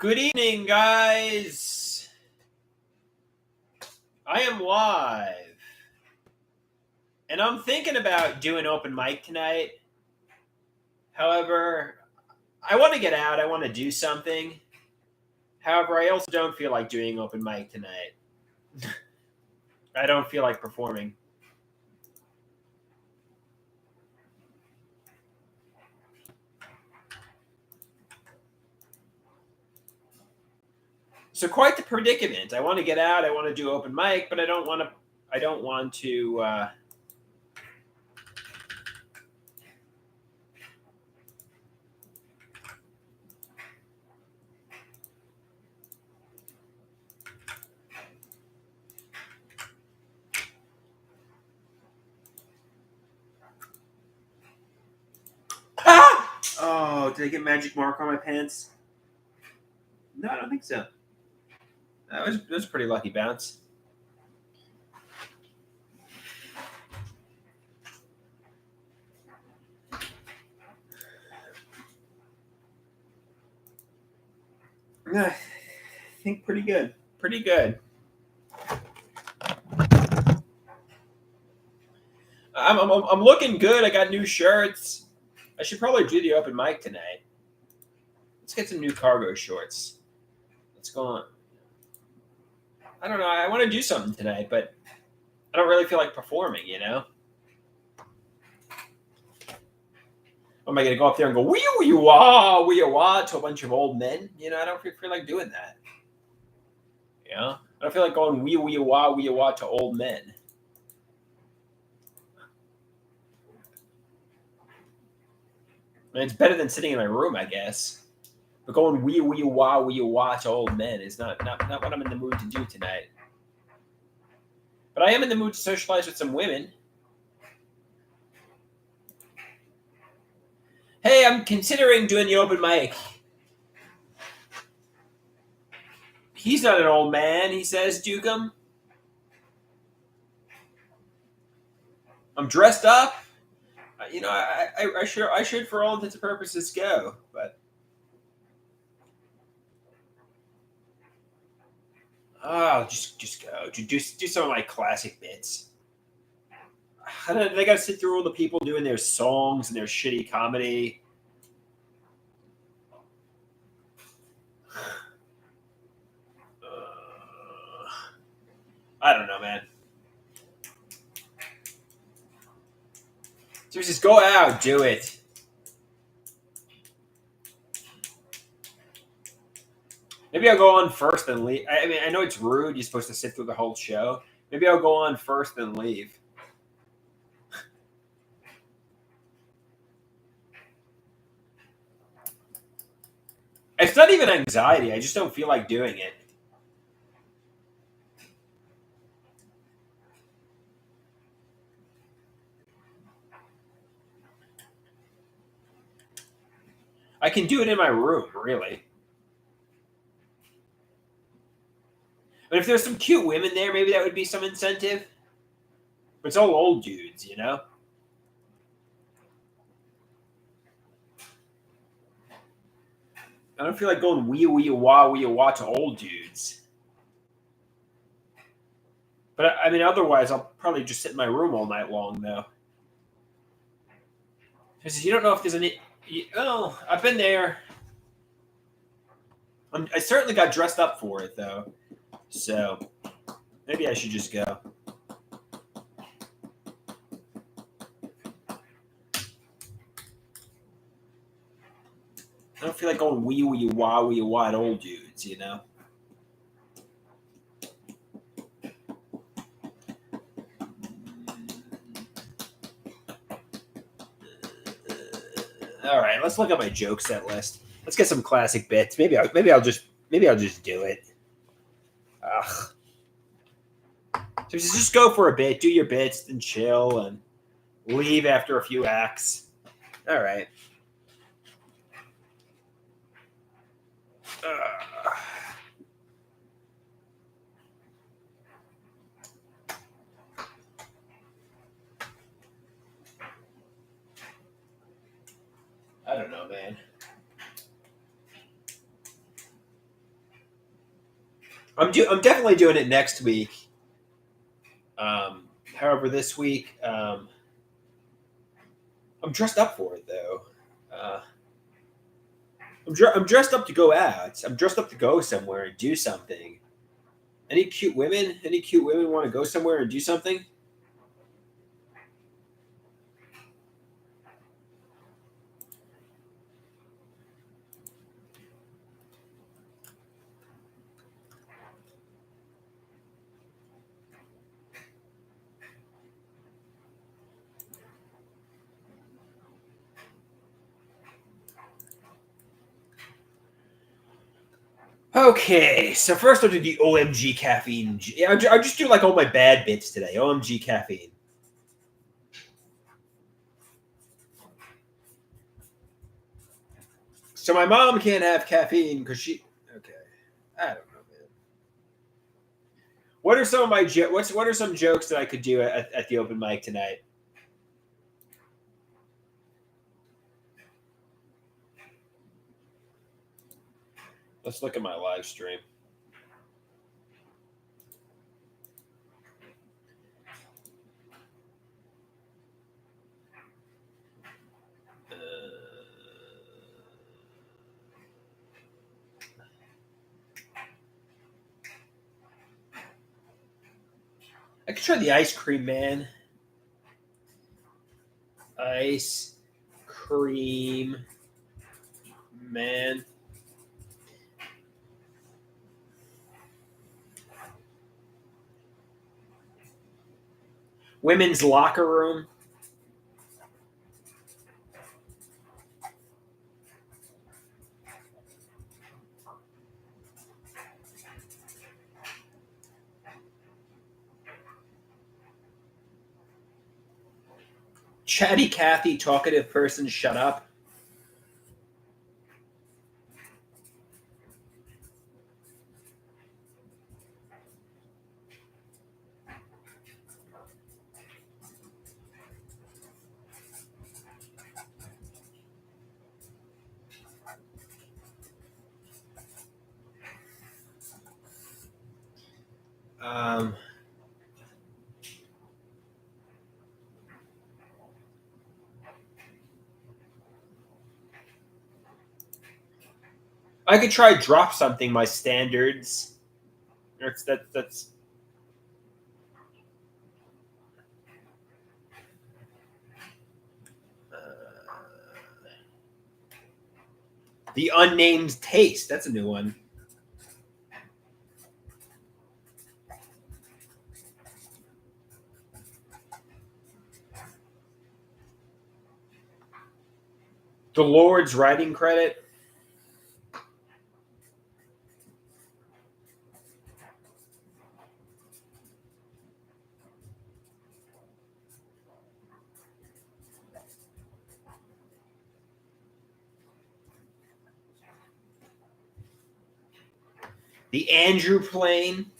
Good evening, guys. I am live, and I'm thinking about doing open mic tonight. However, I want to get out. I want to do something. However, I also don't feel like doing open mic tonight. I don't feel like performing. So quite the predicament. I want to get out. I want to do open mic, but I don't want to. I don't want to. Ah! Oh, did I get magic mark on my pants? No, I don't think so. That was a pretty lucky bounce. I think pretty good. Pretty good. I'm looking good. I got new shirts. I should probably do the open mic tonight. Let's get some new cargo shorts. Let's go on. I don't know. I want to do something tonight, but I don't really feel like performing, you know? Am I going to go up there and go, wee wah to a bunch of old men? You know, I don't feel like doing that. You know? I don't feel like going wee wah to old men. I mean, it's better than sitting in my room, I guess. But going wee wah to old men is not what I'm in the mood to do tonight. But I am in the mood to socialize with some women. Hey, I'm considering doing the open mic. He's not an old man, he says, Dukem. I'm dressed up. You know, I should, for all intents and purposes, go. But just go. Do some of my classic bits. They got to sit through all the people doing their songs and their shitty comedy. I don't know, man. So just go out, do it. Maybe I'll go on first and leave. I mean, I know it's rude. You're supposed to sit through the whole show. Maybe I'll go on first and leave. It's not even anxiety. I just don't feel like doing it. I can do it in my room, really. But if there's some cute women there, maybe that would be some incentive. But it's all old dudes, you know? I don't feel like going wee wah to old dudes. But I mean, otherwise, I'll probably just sit in my room all night long, though. Because you don't know if there's any. Oh, I've been there. I certainly got dressed up for it, though. So maybe I should just go. I don't feel like going wee wah at old dudes, you know? All right, let's look at my joke set list. Let's get some classic bits. Maybe I'll just do it. Ugh. So just go for a bit, do your bits, and chill, and leave after a few acts. All right. I don't know, man. I'm definitely doing it next week. However, this week I'm dressed up for it though. Uh, I'm dressed up to go out. I'm dressed up to go somewhere and do something. Any cute women? Any cute women want to go somewhere and do something? Okay, so first I'll do the OMG caffeine. I'll just do like all my bad bits today. OMG caffeine. So my mom can't have caffeine because she. Okay, I don't know, man. What are some of my what are some jokes that I could do at the open mic tonight? Let's look at my live stream. I could try the ice cream man. Ice cream man. Women's locker room. Chatty Cathy, talkative person, shut up. Um, I could try drop something. My standards. That's the unnamed taste. That's a new one. The Lord's writing credit. The Andrew plane.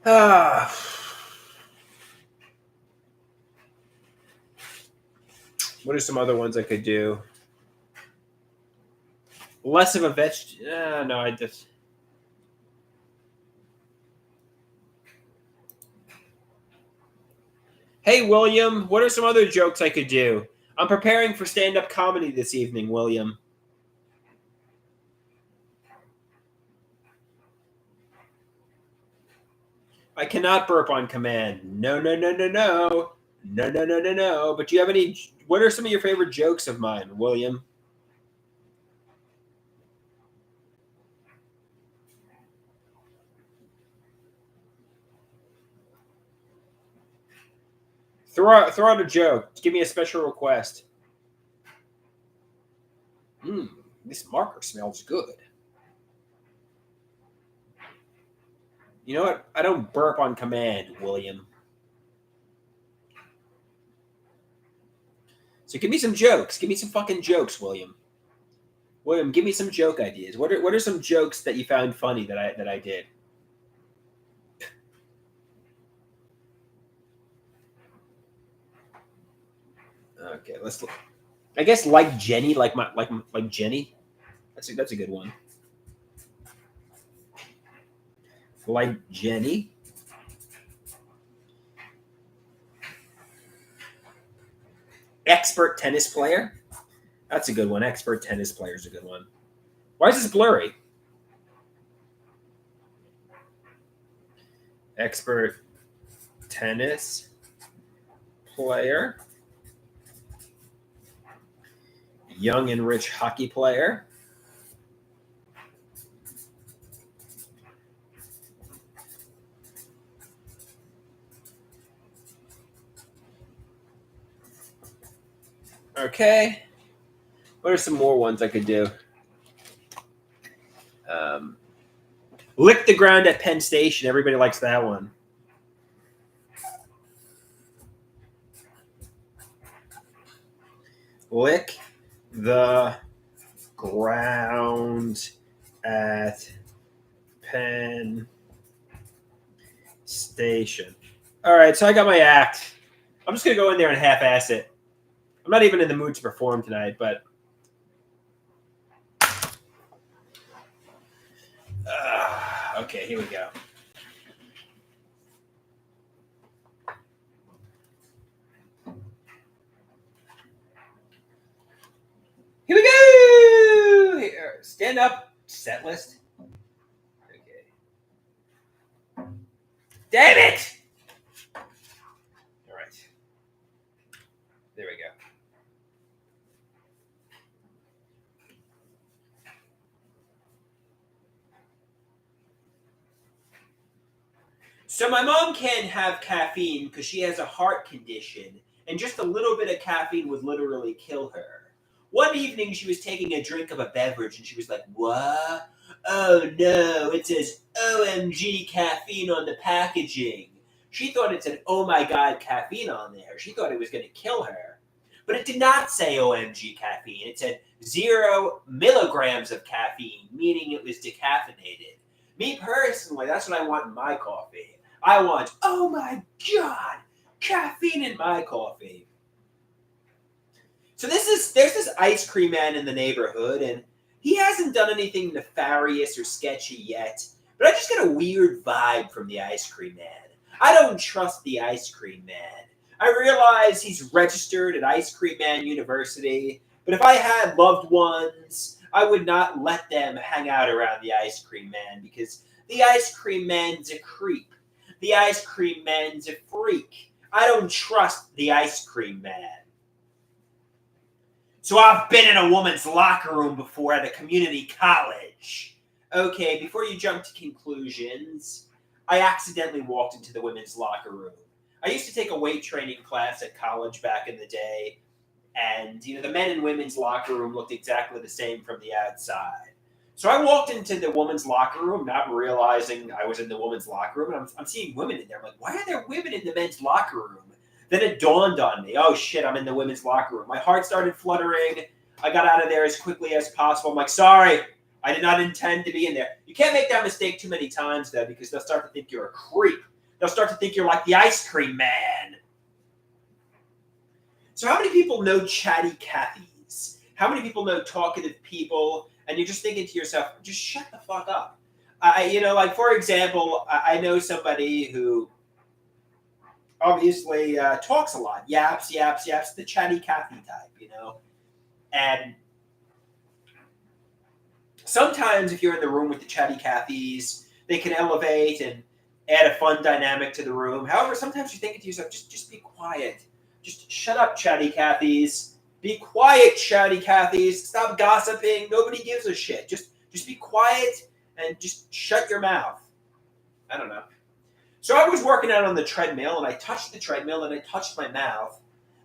Ah. What are some other ones I could do? Less of a no, I just. Hey, William, what are some other jokes I could do? I'm preparing for stand up comedy this evening, William. I cannot burp on command. No, no, no, no, no. No, no, no, no, no. But do you have any? What are some of your favorite jokes of mine, William? Throw out a joke. Give me a special request. This marker smells good. You know what? I don't burp on command, William. So give me some jokes. Give me some fucking jokes, William. William, give me some joke ideas. What are some jokes that you found funny that I did? Okay, let's look. I guess like Jenny, like Jenny. That's a good one. Like Jenny. Expert tennis player. That's a good one. Expert tennis player is a good one. Why is this blurry? Expert tennis player. Young and rich hockey player. Okay. What are some more ones I could do? Lick the ground at Penn Station. Everybody likes that one. Lick the ground at Penn Station. All right, so I got my act. I'm just going to go in there and half-ass it. I'm not even in the mood to perform tonight, but okay, here we go. Here we go! Here, stand up, set list. Okay. Damn it! All right. There we go. So my mom can't have caffeine because she has a heart condition, and just a little bit of caffeine would literally kill her. One evening, she was taking a drink of a beverage, and she was like, "What? Oh no, it says OMG caffeine on the packaging." She thought it said, "Oh my god, caffeine" on there. She thought it was going to kill her. But it did not say OMG caffeine. It said 0 milligrams of caffeine, meaning it was decaffeinated. Me personally, that's what I want in my coffee. I want, oh my god, caffeine in my coffee. So there's this ice cream man in the neighborhood, and he hasn't done anything nefarious or sketchy yet, but I just get a weird vibe from the ice cream man. I don't trust the ice cream man. I realize he's registered at Ice Cream Man University, but if I had loved ones, I would not let them hang out around the ice cream man because the ice cream man's a creep. The ice cream man's a freak. I don't trust the ice cream man. So I've been in a woman's locker room before at a community college. Okay, before you jump to conclusions, I accidentally walked into the women's locker room. I used to take a weight training class at college back in the day, and the men and women's locker room looked exactly the same from the outside. So I walked into the women's locker room, not realizing I was in the women's locker room, and I'm seeing women in there. I'm like, why are there women in the men's locker room? Then it dawned on me, oh shit, I'm in the women's locker room. My heart started fluttering. I got out of there as quickly as possible. I'm like, sorry, I did not intend to be in there. You can't make that mistake too many times, though, because they'll start to think you're a creep. They'll start to think you're like the ice cream man. So how many people know chatty Cathys? How many people know talkative people? And you're just thinking to yourself, just shut the fuck up. Like for example, I know somebody who obviously talks a lot, yaps, the chatty Cathy type, And sometimes if you're in the room with the chatty Cathys, they can elevate and add a fun dynamic to the room. However, sometimes you're thinking to yourself, just be quiet. Just shut up, chatty Cathys. Be quiet, chatty Cathys. Stop gossiping. Nobody gives a shit. Just be quiet and just shut your mouth. I don't know. So I was working out on the treadmill, and I touched the treadmill, and I touched my mouth,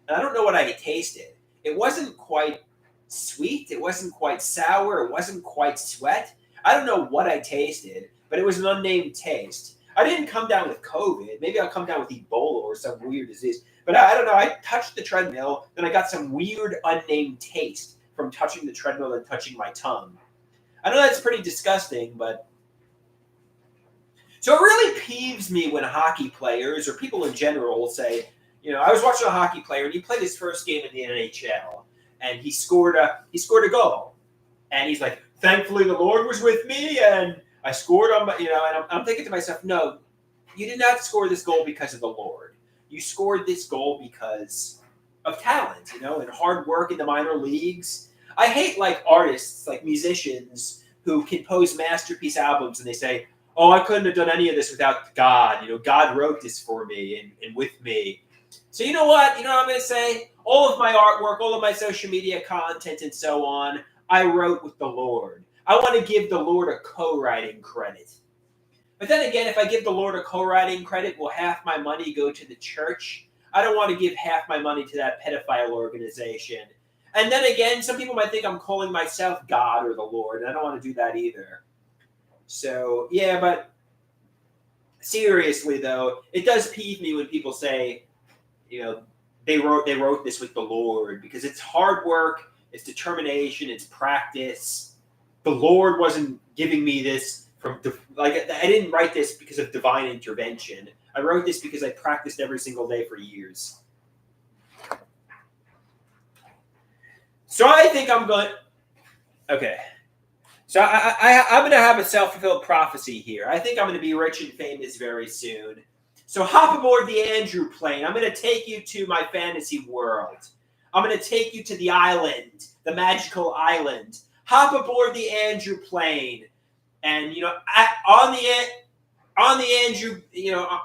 and I don't know what I tasted. It wasn't quite sweet. It wasn't quite sour. It wasn't quite sweat. I don't know what I tasted, but it was an unnamed taste. I didn't come down with COVID. Maybe I'll come down with Ebola or some weird disease. But I don't know. I touched the treadmill, then I got some weird unnamed taste from touching the treadmill and touching my tongue. I know that's pretty disgusting, but... So it really peeves me when hockey players or people in general will say, I was watching a hockey player and he played his first game in the NHL and he scored a goal. And he's like, thankfully the Lord was with me and I scored on my, and I'm thinking to myself, no, you did not score this goal because of the Lord. You scored this goal because of talent, and hard work in the minor leagues. I hate artists, musicians who compose masterpiece albums and they say, oh, I couldn't have done any of this without God. God wrote this for me and with me. So you know what? You know what I'm going to say? All of my artwork, all of my social media content and so on, I wrote with the Lord. I want to give the Lord a co-writing credit. But then again, if I give the Lord a co-writing credit, will half my money go to the church? I don't want to give half my money to that pedophile organization. And then again, some people might think I'm calling myself God or the Lord, and I don't want to do that either. So, yeah, but seriously, though, it does peeve me when people say, they wrote this with the Lord, because it's hard work, it's determination, it's practice. The Lord wasn't giving me this I didn't write this because of divine intervention. I wrote this because I practiced every single day for years. So I think I'm going... Okay. So I'm going to have a self-fulfilled prophecy here. I think I'm going to be rich and famous very soon. So hop aboard the Andrew plane. I'm going to take you to my fantasy world. I'm going to take you to the island, the magical island. Hop aboard the Andrew plane. And, on the Andrew,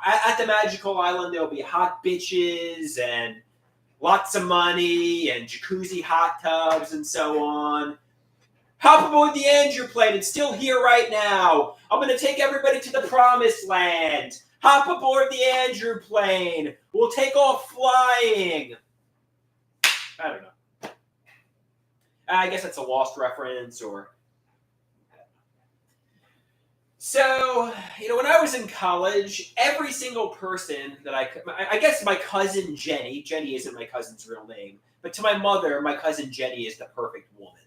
at the magical island, there'll be hot bitches and lots of money and jacuzzi hot tubs and so on. Hop aboard the Andrew plane. It's still here right now. I'm going to take everybody to the promised land. Hop aboard the Andrew plane. We'll take off flying. I don't know. I guess that's a Lost reference or... So, when I was in college, every single person that I guess my cousin Jenny isn't my cousin's real name, but to my mother, my cousin Jenny is the perfect woman.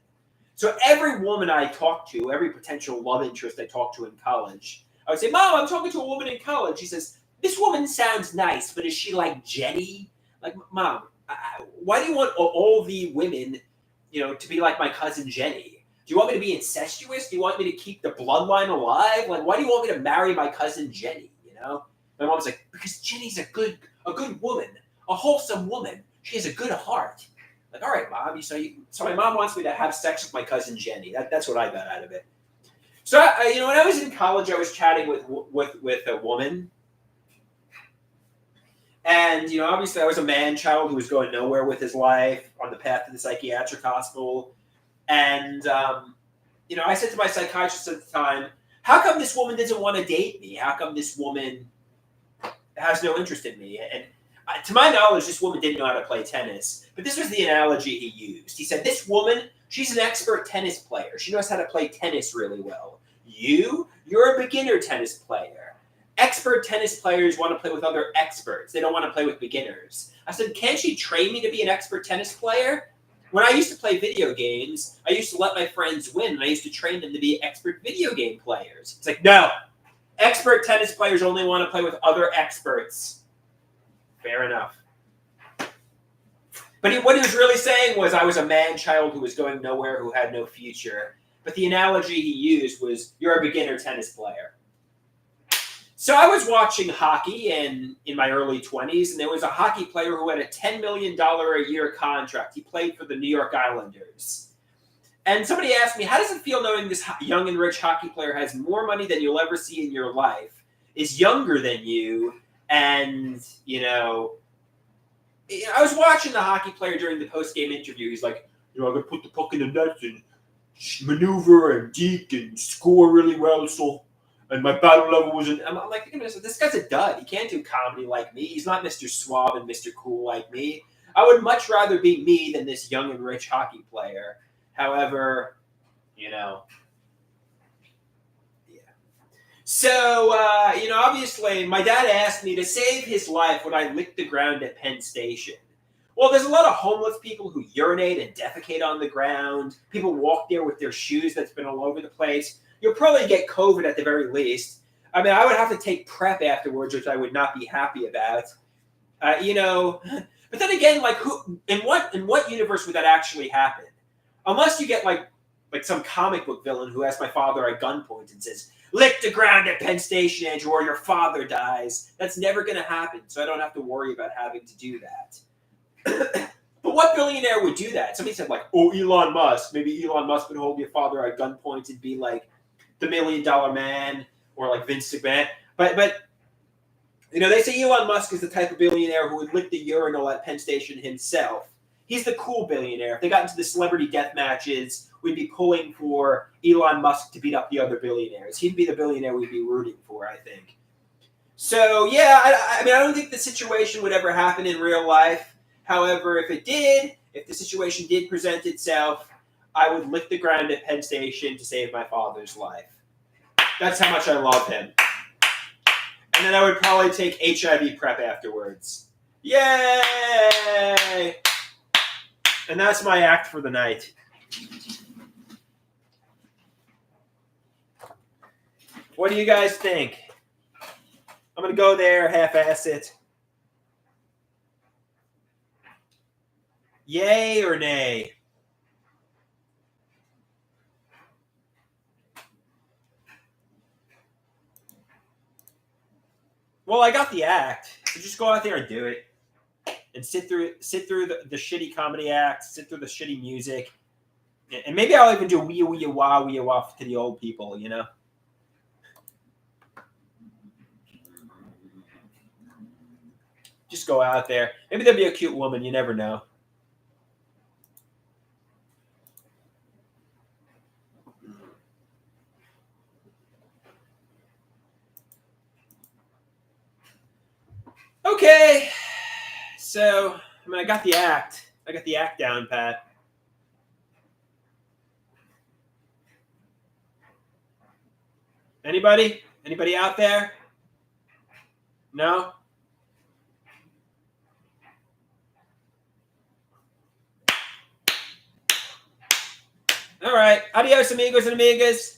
So every woman I talked to, every potential love interest I talked to in college, I would say, Mom, I'm talking to a woman in college. She says, this woman sounds nice, but is she like Jenny? Like, Mom, why do you want all the women, to be like my cousin Jenny? Do you want me to be incestuous? Do you want me to keep the bloodline alive? Why do you want me to marry my cousin Jenny? My mom's like, because Jenny's a good woman, a wholesome woman. She has a good heart. Like, all right, Mom. So my mom wants me to have sex with my cousin Jenny. That's what I got out of it. So when I was in college, I was chatting with a woman, and obviously I was a man child who was going nowhere with his life, on the path to the psychiatric hospital. And, I said to my psychiatrist at the time, how come this woman doesn't want to date me? How come this woman has no interest in me? And to my knowledge, this woman didn't know how to play tennis. But this was the analogy he used. He said, this woman, she's an expert tennis player. She knows how to play tennis really well. You're a beginner tennis player. Expert tennis players want to play with other experts. They don't want to play with beginners. I said, can't she train me to be an expert tennis player? When I used to play video games, I used to let my friends win, and I used to train them to be expert video game players. It's like, no. Expert tennis players only want to play with other experts. Fair enough. But what he was really saying was I was a man-child who was going nowhere, who had no future. But the analogy he used was, you're a beginner tennis player. So I was watching hockey in my early 20s, and there was a hockey player who had a $10 million a year contract. He played for the New York Islanders. And somebody asked me, how does it feel knowing this young and rich hockey player has more money than you'll ever see in your life, is younger than you, and, I was watching the hockey player during the post-game interview. He's like, I'm going to put the puck in the net and maneuver and deke and score really well, and my battle level wasn't... I'm like, this guy's a dud. He can't do comedy like me. He's not Mr. Suave and Mr. Cool like me. I would much rather be me than this young and rich hockey player. However, yeah. So, obviously, my dad asked me to save his life when I licked the ground at Penn Station. Well, there's a lot of homeless people who urinate and defecate on the ground. People walk there with their shoes that's been all over the place. You'll probably get COVID at the very least. I mean, I would have to take PrEP afterwards, which I would not be happy about. But then again, like, who in what universe would that actually happen? Unless you get like some comic book villain who has my father at gunpoint and says, "Lick the ground at Penn Station, Andrew, or your father dies." That's never going to happen, so I don't have to worry about having to do that. But what billionaire would do that? Somebody said, like, oh, Elon Musk. Maybe Elon Musk would hold your father at gunpoint and be like the $1 Million Man or like Vince McMahon. But they say Elon Musk is the type of billionaire who would lick the urinal at Penn Station himself. He's the cool billionaire. If they got into the celebrity death matches, we'd be pulling for Elon Musk to beat up the other billionaires. He'd be the billionaire we'd be rooting for, I think. So, yeah, I mean, I don't think the situation would ever happen in real life. However, if it did, if the situation did present itself, I would lick the ground at Penn Station to save my father's life. That's how much I love him. And then I would probably take HIV PrEP afterwards. Yay! And that's my act for the night. What do you guys think? I'm going to go there, half-ass it. Yay or nay? Well, I got the act. So just go out there and do it. And sit through the shitty comedy act, sit through the shitty music. And maybe I'll even do wee wee wah to the old people, Just go out there. Maybe there'll be a cute woman, you never know. Okay. So, I mean, I got the act. I got the act down, Pat. Anybody? Anybody out there? No? All right. Adios, amigos and amigas.